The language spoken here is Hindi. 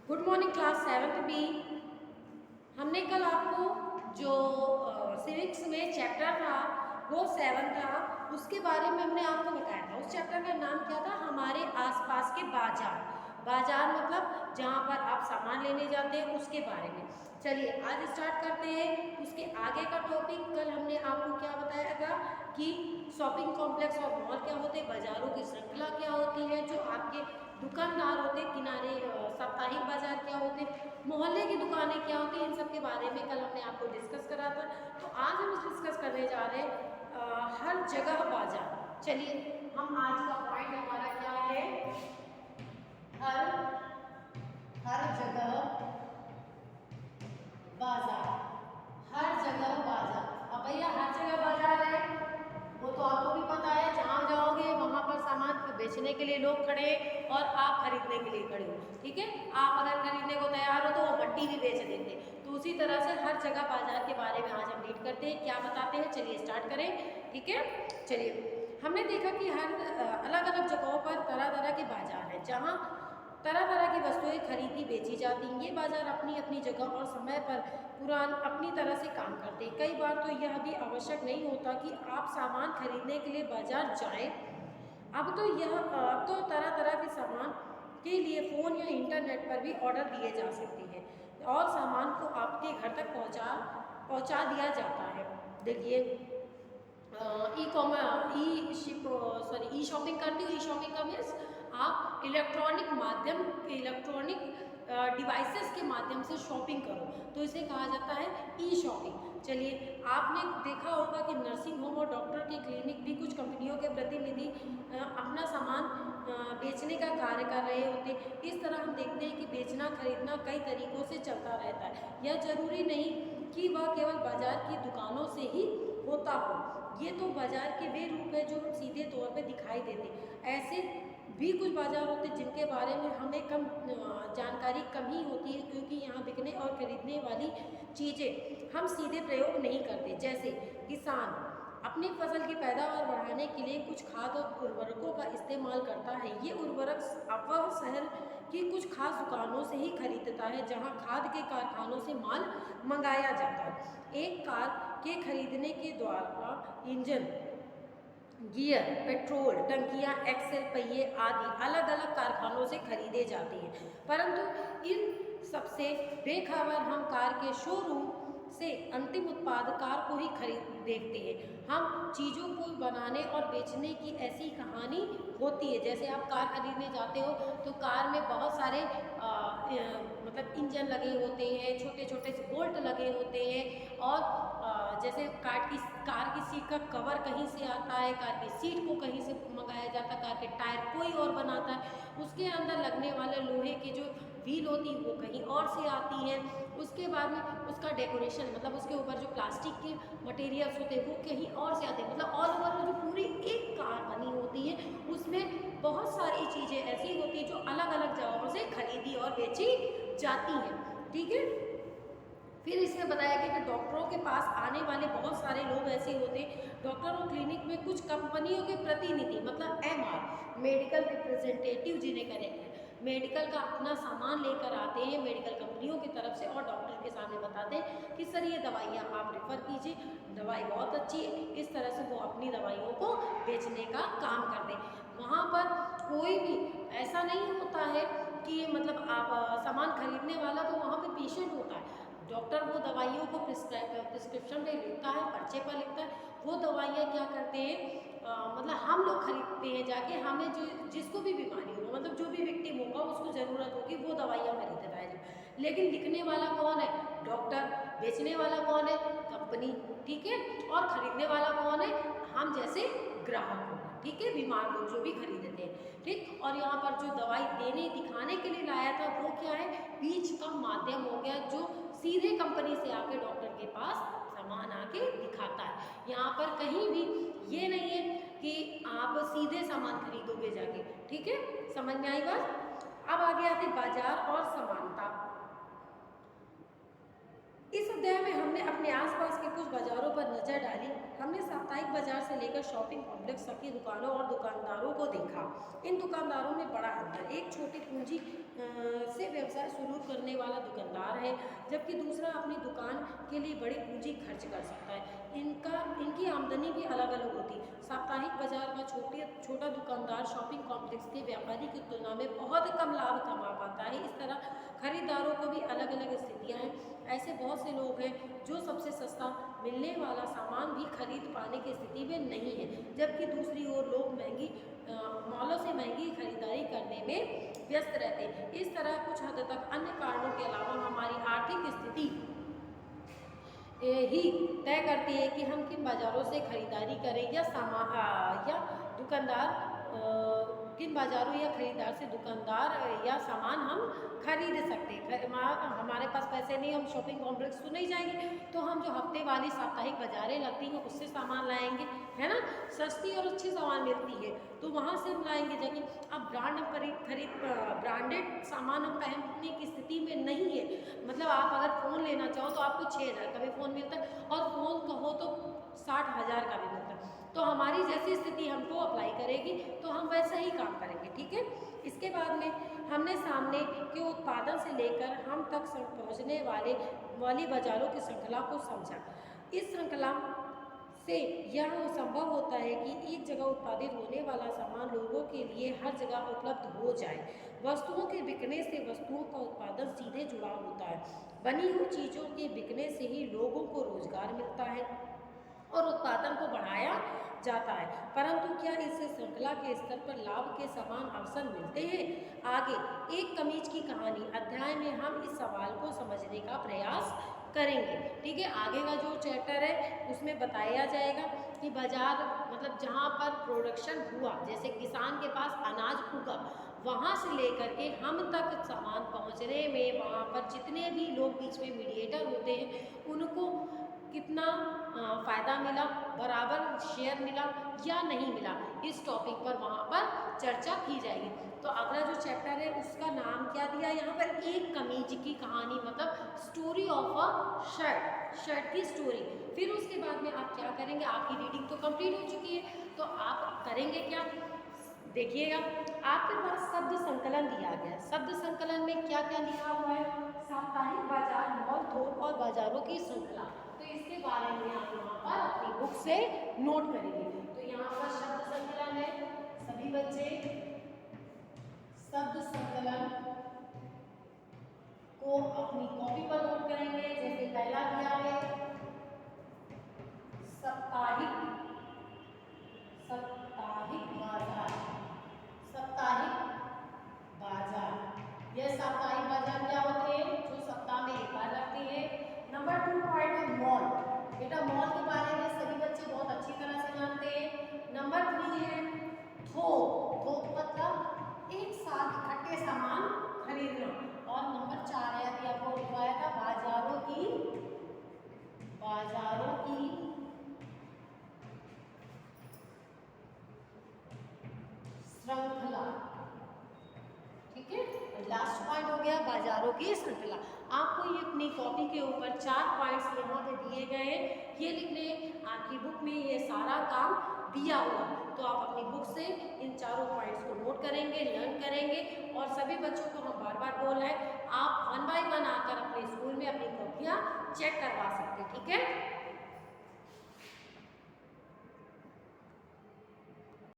Good morning class 7th B. हमने कल आपको जो सिविक्स में चैप्टर था वो 7 था, उसके बारे में हमने आपको बताया था। उस चैप्टर का नाम क्या था? हमारे आसपास के बाजार। बाजार मतलब जहाँ पर आप सामान लेने जाते हैं, उसके बारे में। चलिए आज स्टार्ट करते हैं उसके आगे का टॉपिक। कल हमने आपको क्या बताया था कि शॉपिंग कॉम्प्लेक्स और मॉल क्या होते हैं, बाजारों की श्रृंखला क्या होती है, जो आपके दुकानदार होते किनारे, साप्ताहिक बाजार क्या होते, मोहल्ले की दुकानें क्या होती हैं, इन सब के बारे में कल हमने आपको डिस्कस करा था। तो आज हम डिस्कस करने जा रहे हैं हर जगह बाजार। चलिए हम आज का पॉइंट हमारा क्या है? हर हर जगह बाजार। हर जगह बाजार। अब भैया हर जगह बाजार है वो तो आपको भी पता है, जहाँ जाओगे वहाँ पर सामान बेचने के लिए लोग खड़े और आप खरीदने के लिए खड़े हो। ठीक है, आप अगर खरीदने को तैयार हो तो वो मट्टी भी बेच देंगे। तो उसी तरह से हर जगह बाजार के बारे में आज हम रीड करते हैं, क्या बताते हैं। चलिए स्टार्ट करें। ठीक है, चलिए हमने देखा कि हर अलग अलग जगहों पर तरह तरह के बाजार हैं, जहाँ तरह तरह की वस्तुएं खरीदी बेची जाती हैं। ये बाजार अपनी अपनी जगह और समय पर अपनी तरह से काम करते हैं। कई बार तो यह भी आवश्यक नहीं होता कि आप सामान खरीदने के लिए बाजार जाएं। अब तो तरह तरह के सामान के लिए फ़ोन या इंटरनेट पर भी ऑर्डर दिए जा सकते हैं और सामान को आपके घर तक पहुंचा दिया जाता है। देखिए ई कॉमर ई शिप सॉरी ई शॉपिंग करती हूँ। ई शॉपिंग का मीन्स आप इलेक्ट्रॉनिक डिवाइसेस के माध्यम से शॉपिंग करो, तो इसे कहा जाता है ई शॉपिंग। चलिए आपने देखा होगा कि नर्सिंग होम और डॉक्टर के क्लिनिक भी कुछ कंपनियों के प्रतिनिधि अपना सामान बेचने का कार्य कर रहे होते। इस तरह हम देखते हैं कि बेचना खरीदना कई तरीकों से चलता रहता है। यह जरूरी नहीं कि वह केवल बाजार की दुकानों से ही होता हो। ये तो बाजार के वे रूप है जो सीधे तौर पे दिखाई देते। ऐसे भी कुछ बाजार होते हैं जिनके बारे में हमें जानकारी कम ही होती है, क्योंकि यहाँ बिकने और खरीदने वाली चीज़ें हम सीधे प्रयोग नहीं करते। जैसे किसान अपनी फसल की पैदावार बढ़ाने के लिए कुछ खाद और उर्वरकों का इस्तेमाल करता है। ये उर्वरक वह शहर की कुछ खास दुकानों से ही खरीदता है, जहाँ खाद के कारखानों से माल मंगाया जाता है। एक कार के खरीदने के द्वारा इंजन, गियर, पेट्रोल टंकियां, एक्सेल पहिए आदि अलग अलग कारखानों से खरीदे जाते हैं, परंतु इन सबसे बेखबर हम कार के शोरूम से अंतिम उत्पाद कार को ही खरीद देखते हैं। हम चीज़ों को बनाने और बेचने की ऐसी कहानी होती है। जैसे आप कार खरीदने जाते हो तो कार में बहुत सारे मतलब इंजन लगे होते हैं, छोटे छोटे से बोल्ट लगे होते हैं, और जैसे कार की सीट का कवर कहीं से आता है, कार की सीट को कहीं से मंगाया जाता है, कार के टायर कोई और बनाता है, उसके अंदर लगने वाले लोहे के जो व्हील होती है वो कहीं और से आती हैं। उसके बाद में उसका डेकोरेशन मतलब उसके ऊपर जो प्लास्टिक के मटेरियल्स होते हैं वो कहीं और से आते हैं। मतलब ऑल ओवर जो पूरी एक कार बनी होती है उसमें बहुत सारी चीज़ें ऐसी होती हैं जो अलग अलग जगहों से खरीदी और बेची जाती हैं। ठीक है, फिर इसमें बताया गया कि डॉक्टरों के पास आने वाले बहुत सारे लोग ऐसे होते हैं। डॉक्टरों क्लिनिक में कुछ कंपनियों के प्रतिनिधि मतलब एमआर, मेडिकल रिप्रेजेंटेटिव जिन्हें करेंगे, मेडिकल का अपना सामान लेकर आते हैं मेडिकल कंपनियों की तरफ से, और डॉक्टर के सामने बताते हैं कि सर ये दवाइयाँ आप रेफ़र कीजिए, दवाई बहुत अच्छी है। इस तरह से वो अपनी दवाइयों को बेचने का काम करते हैं। वहाँ पर कोई भी ऐसा नहीं होता है कि मतलब आप सामान खरीदने वाला तो वहाँ पे पेशेंट होता है। डॉक्टर वो दवाइयों को प्रिस्क्रिप्शन पे लिखता है, पर्चे पर लिखता है। वो दवाइयाँ क्या करते हैं मतलब हम लोग खरीदते हैं जाके, हमें जो जिसको भी बीमारी होगा मतलब जो भी विक्टिम होगा उसको ज़रूरत होगी वो दवाइयाँ खरीदता है। लेकिन लिखने वाला कौन है? डॉक्टर। बेचने वाला कौन है? कंपनी। ठीक है, और खरीदने वाला कौन है? हम जैसे ग्राहक हो। ठीक है, बीमार लोग जो भी खरीदते हैं। ठीक, और यहाँ पर जो दवाई देने दिखाने के लिए लाया था वो क्या है? बीच का माध्यम हो गया जो सीधे कंपनी से आके डॉक्टर के पास सामान आके दिखाता है। यहाँ पर कहीं भी ये नहीं है कि आप सीधे सामान खरीदोगे जाके। ठीक है, समझ में आई बात? अब आगे आते बाजार और समानता। इस अध्याय में हमने अपने आसपास के कुछ बाजारों पर नजर डाली। हमने साप्ताहिक बाजार से लेकर शॉपिंग कॉम्प्लेक्स तक की दुकानों और दुकानदारों को देखा। इन दुकानदारों में बड़ा अंतर, एक छोटी पूंजी से व्यवसाय शुरू करने वाला दुकानदार है, जबकि दूसरा अपनी दुकान के लिए बड़ी पूंजी खर्च कर सकता है। इनकी आमदनी भी अलग अलग होती है। साप्ताहिक बाजार का छोटा दुकानदार शॉपिंग कॉम्प्लेक्स के व्यापारी की तुलना में बहुत कम लाभ कमा पाता है। इस तरह खरीदारों को भी अलग अलग स्थितियाँ हैं। ऐसे बहुत से लोग हैं जो सबसे सस्ता मिलने वाला सामान भी खरीद पाने की स्थिति में नहीं है, जबकि दूसरी ओर लोग मॉलों से महंगी खरीदारी करने में व्यस्त रहते हैं। इस तरह कुछ हद तक अन्य कारणों के अलावा हमारी आर्थिक स्थिति ही तय करती है कि हम किन बाज़ारों से खरीदारी करें या दुकानदार किन बाज़ारों या खरीदार से दुकानदार या सामान हम खरीद सकते हैं। हमारे पास पैसे नहीं, हम शॉपिंग कॉम्प्लेक्स तो नहीं जाएंगे, तो हम जो हफ्ते वाली साप्ताहिक बाज़ारें लगती हैं उससे सामान लाएंगे, है ना। सस्ती और अच्छी सामान मिलती है तो वहाँ से हम लाएंगे जाके। अब ब्रांडेड सामान हम पहनने की स्थिति में नहीं है। मतलब आप अगर फ़ोन लेना चाहो तो आपको 6,000 का भी फ़ोन मिलता है और फ़ोन कहो तो 60,000 का भी मिलता है। तो हमारी जैसी स्थिति हमको अप्लाई करेगी तो हम वैसा ही काम करेंगे, ठीक है। इसके बाद में हमने सामने के उत्पादन से लेकर हम तक पहुंचने वाली बाज़ारों की श्रृंखला को समझा। इस श्रृंखला से यह संभव होता है कि एक जगह उत्पादित होने वाला सामान लोगों के लिए हर जगह उपलब्ध हो जाए। वस्तुओं के बिकने से वस्तुओं का उत्पादन सीधे जुड़ा होता है। बनी हुई चीज़ों के बिकने से ही लोगों को रोजगार मिलता है और उत्पादन को बढ़ाया जाता है। परंतु क्या इससे श्रृंखला के स्तर पर लाभ के समान अवसर मिलते हैं? आगे एक कमीज की कहानी अध्याय में हम इस सवाल को समझने का प्रयास करेंगे, ठीक है। आगे का जो चैप्टर है उसमें बताया जाएगा कि बाजार मतलब जहाँ पर प्रोडक्शन हुआ, जैसे किसान के पास अनाज उगा, वहाँ से लेकर के हम तक सामान पहुँचने में वहाँ पर जितने भी लोग बीच में मीडिएटर होते हैं उनको कितना फ़ायदा मिला, बराबर शेयर मिला या नहीं मिला, इस टॉपिक पर वहाँ पर चर्चा की जाएगी। तो अगला जो चैप्टर है उसका नाम क्या दिया यहाँ पर, एक कमीज की कहानी, मतलब स्टोरी ऑफ अ शर्ट की स्टोरी। फिर उसके बाद में आप क्या करेंगे, आपकी रीडिंग तो कंप्लीट हो चुकी है, तो आप करेंगे क्या, देखिएगा। आपके पास शब्द संकलन दिया गया। शब्द संकलन में क्या क्या लिखा हुआ है, साप्ताहिक बाजार, मॉल, थोक और बाजारों की श्रृंखला। तो इसके बारे में आप यहाँ पर अपनी बुक से नोट करेंगे। तो यहाँ पर शब्द संकलन है, सभी बच्चे शब्द संकलन को अपनी कॉपी पर नोट करेंगे। जैसे पहला दिया है साप्ताहिक बाजार, साप्ताहिक बाजार। यह साप्ताहिक बाजार क्या होते हैं, जो सप्ताह में एक बार लगते हैं। नंबर 2 पॉइंट है मॉल। बेटा मॉल के बारे में सभी बच्चे बहुत अच्छी तरह से जानते हैं। नंबर 3 है थोक। थोक मतलब एक साथ इकट्ठे सामान खरीदना। और नंबर 4 है, अभी आपको लिखवाया था, बाजारों की श्रृंखला, ठीक है। लास्ट पॉइंट हो गया बाजारों की श्रृंखला। आपको ये अपनी कॉपी के ऊपर 4 पॉइंट्स यहाँ पे दिए गए हैं, ये लिखने। आपकी बुक में ये सारा काम दिया हुआ, तो आप अपनी बुक से इन चारों पॉइंट्स को नोट करेंगे, लर्न करेंगे। और सभी बच्चों को हम बार बार बोल रहे हैं, आप 1 बाय 1 आकर अपने स्कूल में अपनी कॉपियाँ चेक करवा सकते हैं, ठीक है।